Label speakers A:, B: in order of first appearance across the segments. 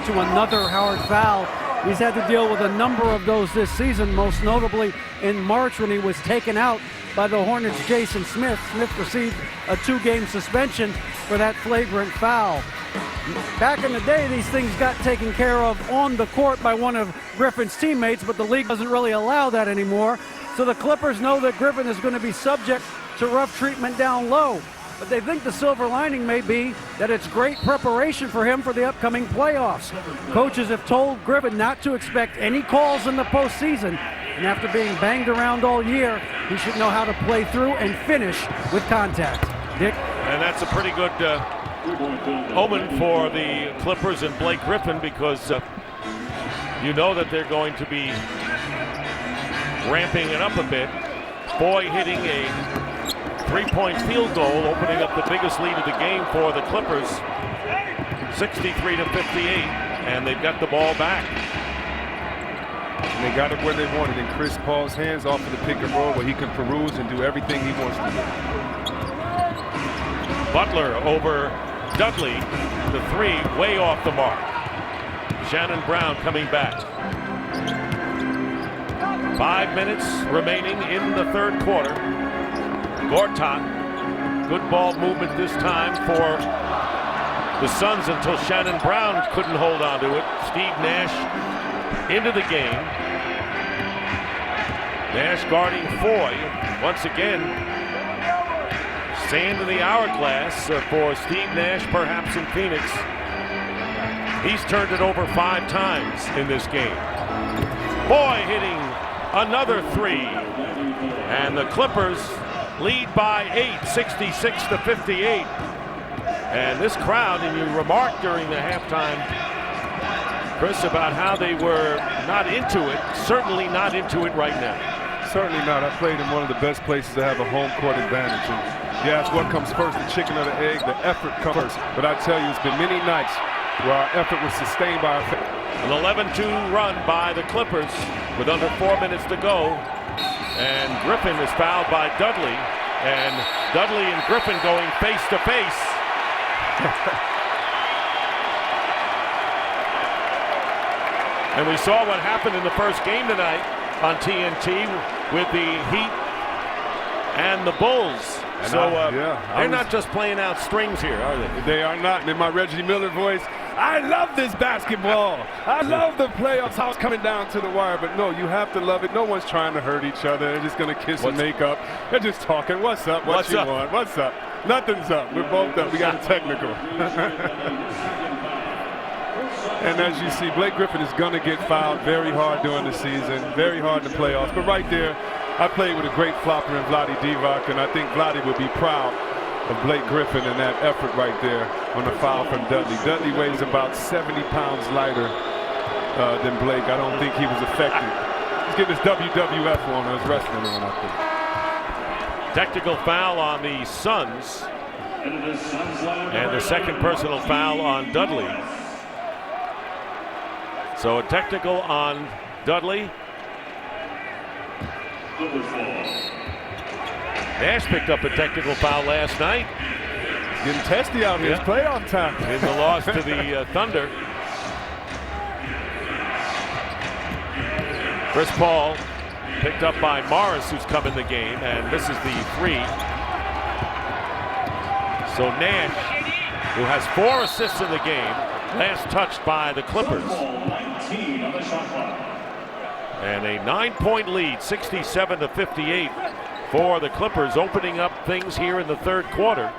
A: to another hard foul. He's had to deal with a number of those this season, most notably in March when he was taken out by the Hornets' Jason Smith. Smith received a 2-game suspension for that flagrant foul. Back in the day, these things got taken care of on the court by one of Griffin's teammates, but the league doesn't really allow that anymore. So the Clippers know that Griffin is going to be subject to rough treatment down low. But they think the silver lining may be that it's great preparation for him for the upcoming playoffs. Coaches have told Griffin not to expect any calls in the postseason, and after being banged around all year, he should know how to play through and finish with contact. Dick?
B: And that's a pretty good omen for the Clippers and Blake Griffin, because you know that they're going to be ramping it up a bit. Boy hitting a 3-point field goal, opening up the biggest lead of the game for the Clippers, 63-58, and they've got the ball back.
C: And they got it where they wanted, in Chris Paul's hands off of the pick and roll, where he can peruse and do everything he wants to do.
B: Butler over Dudley, the 3 way off the mark. Shannon Brown coming back. 5 minutes remaining in the third quarter. Gortat, good ball movement this time for the Suns until Shannon Brown couldn't hold on to it. Steve Nash into the game. Nash guarding Foy. Once again, sand in the hourglass for Steve Nash, perhaps in Phoenix. He's turned it over 5 times in this game. Foy hitting another 3. And the Clippers lead by 8, 66-58. And this crowd, and you remarked during the halftime, Chris, about how they were not into it, certainly not into it right now.
C: Certainly not. I played in one of the best places to have a home court advantage. And you ask what comes first, the chicken or the egg, the effort comes first. But I tell you, it's been many nights where our effort was sustained by our fans.
B: An 11-2 run by the Clippers with under 4 minutes to go. And Griffin is fouled by Dudley. And Dudley and Griffin going face to face. And we saw what happened in the first game tonight on TNT with the Heat and the Bulls. And so they're not just playing out strings here, are they?
C: They are not. And in my Reggie Miller voice, I love this basketball. I love the playoffs, how it's coming down to the wire. But no, you have to love it. No one's trying to hurt each other. They're just going to kiss and make up. They're just talking. What's up? What you want? What's up? Nothing's up. We're both up. We got a technical. And as you see, Blake Griffin is going to get fouled very hard during the season, very hard in the playoffs. But right there, I played with a great flopper in Vlade Divac, and I think Vlade would be proud of Blake Griffin and that effort right there on the foul from Dudley. Dudley weighs about 70 pounds lighter than Blake. I don't think he was affected. He's getting his WWF on, his wrestling on, I think.
B: Technical foul on the Suns, and the second personal foul on Dudley. So a technical on Dudley. Nash picked up a technical foul last night.
C: It's getting testy out here. It's playoff time.
B: In the loss to the Thunder. Chris Paul picked up by Morris, who's come in the game, and this is the 3. So Nash, who has 4 assists in the game, last touched by the Clippers. And a 9-point lead, 67-58 for the Clippers, opening up things here in the third quarter,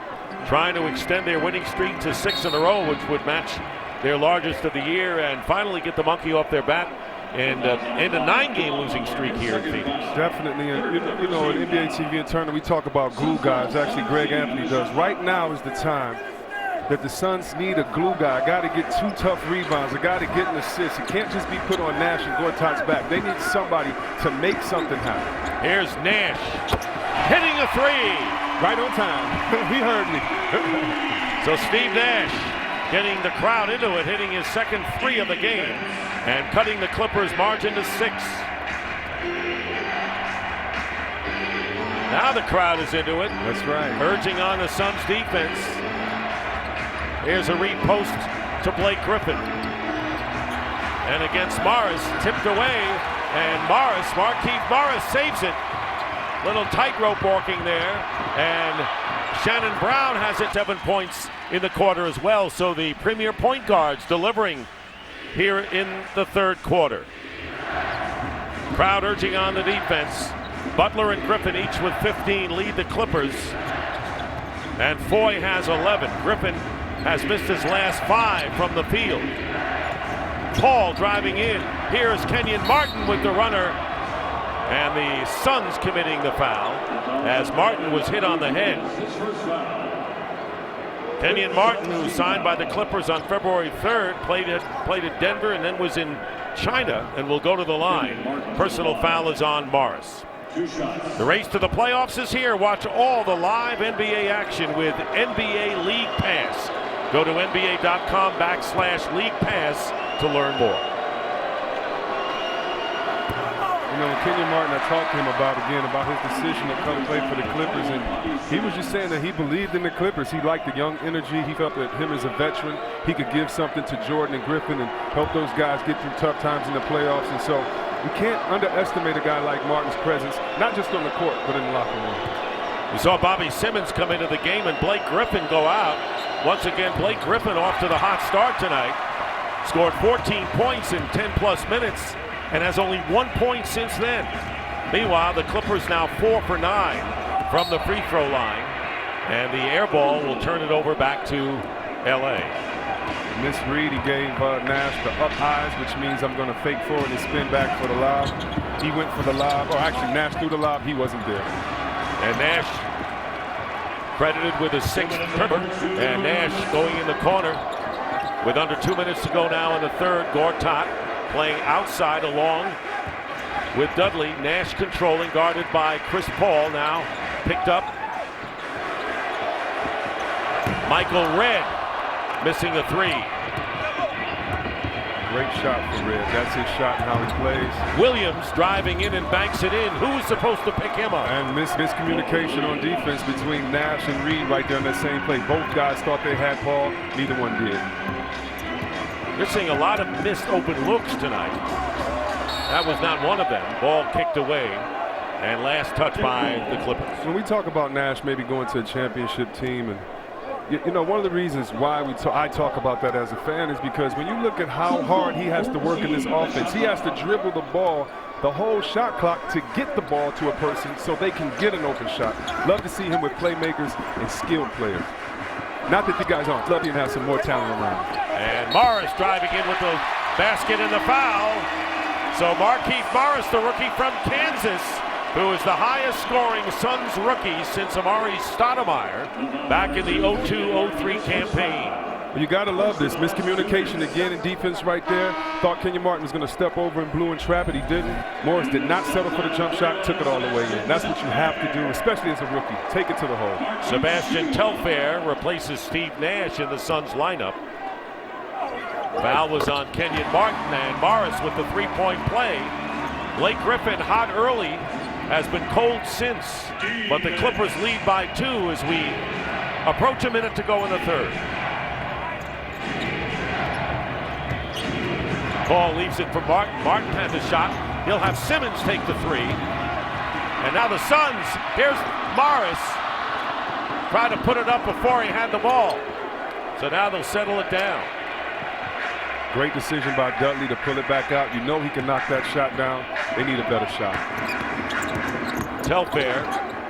B: trying to extend their winning streak to 6 in a row, which would match their largest of the year and finally get the monkey off their back and end a 9-game losing streak here in Phoenix.
C: Definitely. And you know, in NBA TV and Turner, we talk about glue guys. Actually, Greg Anthony does. Right now is the time that the Suns need a glue guy, a guy to get 2 tough rebounds, a guy to get an assist. He can't just be put on Nash and Gortat's back. They need somebody to make something happen.
B: Here's Nash hitting a 3.
C: Right on time. He heard me.
B: So Steve Nash getting the crowd into it, hitting his second 3 of the game and cutting the Clippers' margin to 6. Now the crowd is into it.
C: That's right.
B: Urging on the Suns defense. Here's a repost to Blake Griffin. And against Morris, tipped away, and Markieff Morris saves it. Little tightrope walking there, and Shannon Brown has it. 7 points in the quarter as well, so the premier point guards delivering here in the third quarter. Crowd urging on the defense. Butler and Griffin each with 15 lead the Clippers, and Foy has 11. Griffin has missed his last 5 from the field. Paul driving in. Here's Kenyon Martin with the runner, and the Suns committing the foul as Martin was hit on the head. Kenyon Martin, who signed by the Clippers on February 3rd, played at Denver and then was in China and will go to the line. Personal foul is on Morris. The race to the playoffs is here. Watch all the live NBA action with NBA League Pass. Go to nba.com/League Pass to learn more.
C: You know, Kenyon Martin, I talked to him about his decision to come play for the Clippers, and he was just saying that he believed in the Clippers. He liked the young energy. He felt that him as a veteran, he could give something to Jordan and Griffin and help those guys get through tough times in the playoffs. And so you can't underestimate a guy like Martin's presence, not just on the court, but in the locker room.
B: We saw Bobby Simmons come into the game and Blake Griffin go out. Once again, Blake Griffin off to the hot start tonight. Scored 14 points in 10+ minutes and has only 1 point since then. Meanwhile, the Clippers now 4 for 9 from the free throw line, and the air ball will turn it over back to LA.
C: Misread, he gave Nash the up highs, which means I'm going to fake forward and spin back for the lob. He went for the lob, or actually Nash threw the lob, he wasn't there.
B: And Nash credited with his 6th turnover, and Nash going in the corner with under 2 minutes to go now in the third. Gortat playing outside along with Dudley. Nash controlling, guarded by Chris Paul, now picked up. Michael Redd missing a 3.
C: Great shot for Redd. That's his shot and how he plays.
B: Williams driving in and banks it in. Who is supposed to pick him up?
C: And miscommunication on defense between Nash and Reed right there in that same play. Both guys thought they had Paul. Neither one did.
B: You're seeing a lot of missed open looks tonight. That was not one of them. Ball kicked away, and last touch by the Clippers.
C: When we talk about Nash maybe going to a championship team, and you know, one of the reasons why I talk about that as a fan is because when you look at how hard he has to work in this offense, he has to dribble the ball the whole shot clock to get the ball to a person so they can get an open shot. Love to see him with playmakers and skilled players. Not that you guys aren't. Love you to have some more talent around.
B: And Morris driving in with the basket and the foul. So Markieff Morris, the rookie from Kansas, who is the highest scoring Suns rookie since Amari Stoudemire back in the 02-03 campaign.
C: You got to love this. Miscommunication again in defense right there. Thought Kenyon Martin was going to step over and blue and trap it. He didn't. Morris did not settle for the jump shot, took it all the way in. That's what you have to do, especially as a rookie. Take it to the hole.
B: Sebastian Telfair replaces Steve Nash in the Suns lineup. Foul was on Kenyon Martin, and Morris with the three-point play. Blake Griffin hot early, has been cold since, but the Clippers lead by 2 as we approach a minute to go in the third. Paul leaves it for Martin. Martin had the shot. He'll have Simmons take the 3. And now the Suns, here's Morris. Tried to put it up before he had the ball. So now they'll settle it down.
C: Great decision by Dudley to pull it back out. You know he can knock that shot down. They need a better shot.
B: Telfair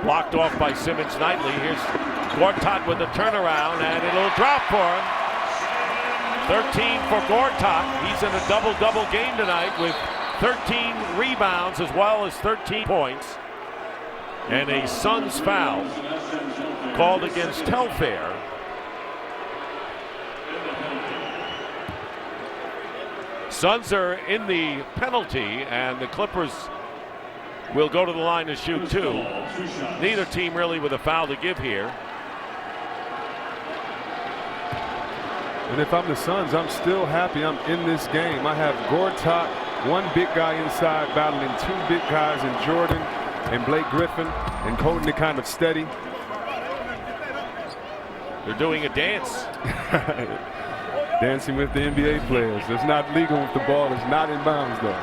B: blocked off by Simmons Knightley. Here's Gortat with the turnaround, and it'll drop for him. 13 for Gortat. He's in a double-double game tonight with 13 rebounds as well as 13 points. And a Suns foul called against Telfair. Suns are in the penalty, and the Clippers will go to the line to shoot 2. Neither team really with a foul to give here.
C: And if I'm the Suns, I'm still happy I'm in this game. I have Gortat, one big guy inside, battling 2 big guys in Jordan and Blake Griffin, and holding it kind of steady.
B: They're doing a dance.
C: Dancing with the NBA players. It's not legal if the ball is not in bounds, though.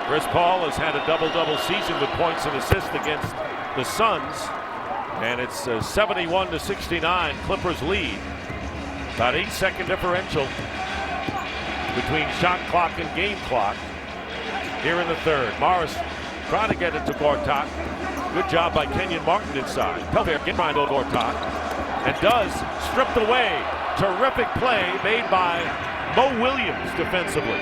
B: Chris Paul has had a double-double season with points and assists against the Suns. And it's 71-69. Clippers lead. About 8-second differential between shot clock and game clock here in the third. Morris trying to get it to Gortat. Good job by Kenyon Martin inside. Telfair get behind Gortat and does. Stripped away. Terrific play made by Mo Williams defensively.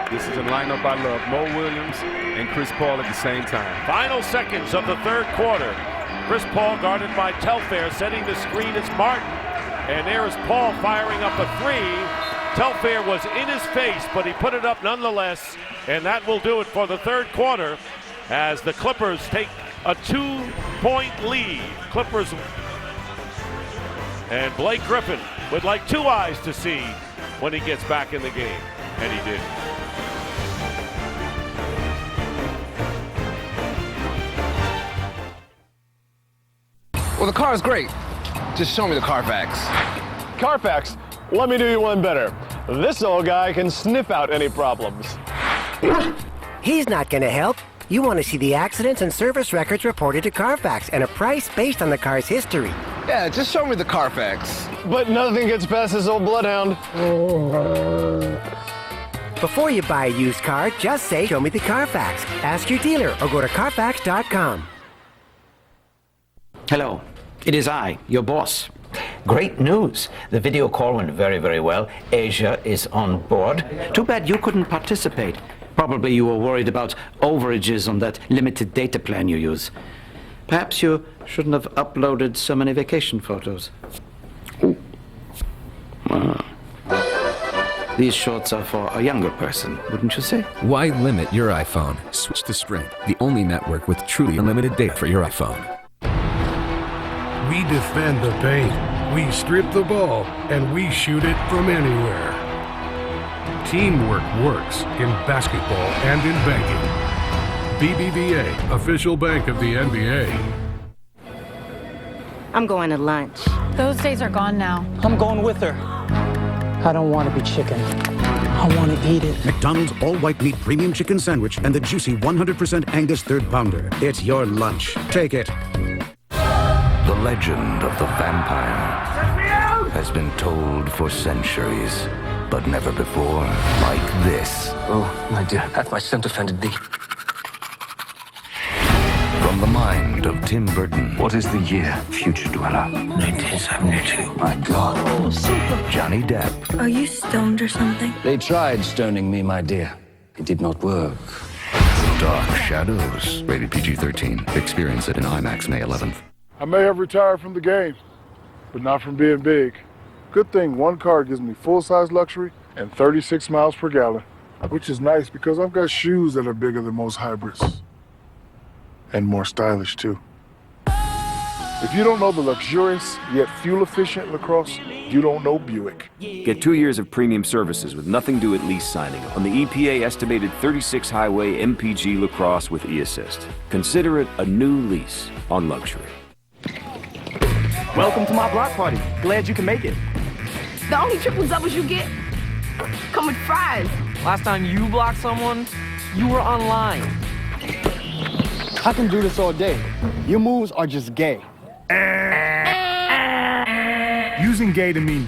C: This is a lineup I love. Mo Williams and Chris Paul at the same time.
B: Final seconds of the third quarter. Chris Paul guarded by Telfair, setting the screen as Martin. And there is Paul firing up a three. Telfair was in his face, but he put it up nonetheless. And that will do it for the third quarter as the Clippers take a 2-point lead. Clippers. And Blake Griffin would like two eyes to see when he gets back in the game. And he did.
D: Well, the car is great. Just show me the Carfax.
E: Carfax? Let me do you one better. This old guy can sniff out any problems.
F: He's not going to help. You want to see the accidents and service records reported to Carfax and a price based on the car's history.
D: Yeah, just show me the Carfax.
E: But nothing gets past this old bloodhound.
F: Before you buy a used car, just say, "Show me the Carfax." Ask your dealer or go to Carfax.com.
G: Hello, it is I, your boss.
H: Great news. The video call went very, very well. Asia is on board.
G: Too bad you couldn't participate. Probably you were worried about overages on that limited data plan you use. Perhaps you shouldn't have uploaded so many vacation photos. These shorts are for a younger person, wouldn't you say?
I: Why limit your iPhone? Switch to Sprint, the only network with truly unlimited data for your iPhone.
J: We defend the paint, we strip the ball, and we shoot it from anywhere. Teamwork works in basketball and in banking. BBVA, official bank of the NBA.
K: I'm going to lunch.
L: Those days are gone now.
M: I'm going with her. I don't want to be chicken. I want to eat it.
N: McDonald's all-white meat premium chicken sandwich and the juicy 100% Angus third pounder. It's your lunch. Take it.
O: The legend of the vampire has been told for centuries, but never before like this.
P: Oh, my dear, hath my scent offended thee?
O: From the mind of Tim Burton.
P: What is the year, future dweller? 1972. My God.
Q: Oh, super.
O: Johnny Depp.
Q: Are you stoned or something?
P: They tried stoning me, my dear. It did not work.
O: Dark Shadows. Rated PG-13. Experience it in IMAX May 11th.
R: I may have retired from the game, but not from being big. Good thing one car gives me full-size luxury and 36 miles per gallon, which is nice because I've got shoes that are bigger than most hybrids. And more stylish, too. If you don't know the luxurious yet fuel-efficient LaCrosse, you don't know Buick.
S: Get 2 years of premium services with nothing due at lease signing on the EPA estimated 36 highway MPG LaCrosse with e-assist. Consider it a new lease on luxury.
T: Welcome to my block party. Glad you can make it.
U: The only triple doubles you get come with fries.
T: Last time you blocked someone, you were online.
M: I can do this all day. Your moves are just gay.
J: Using gay to mean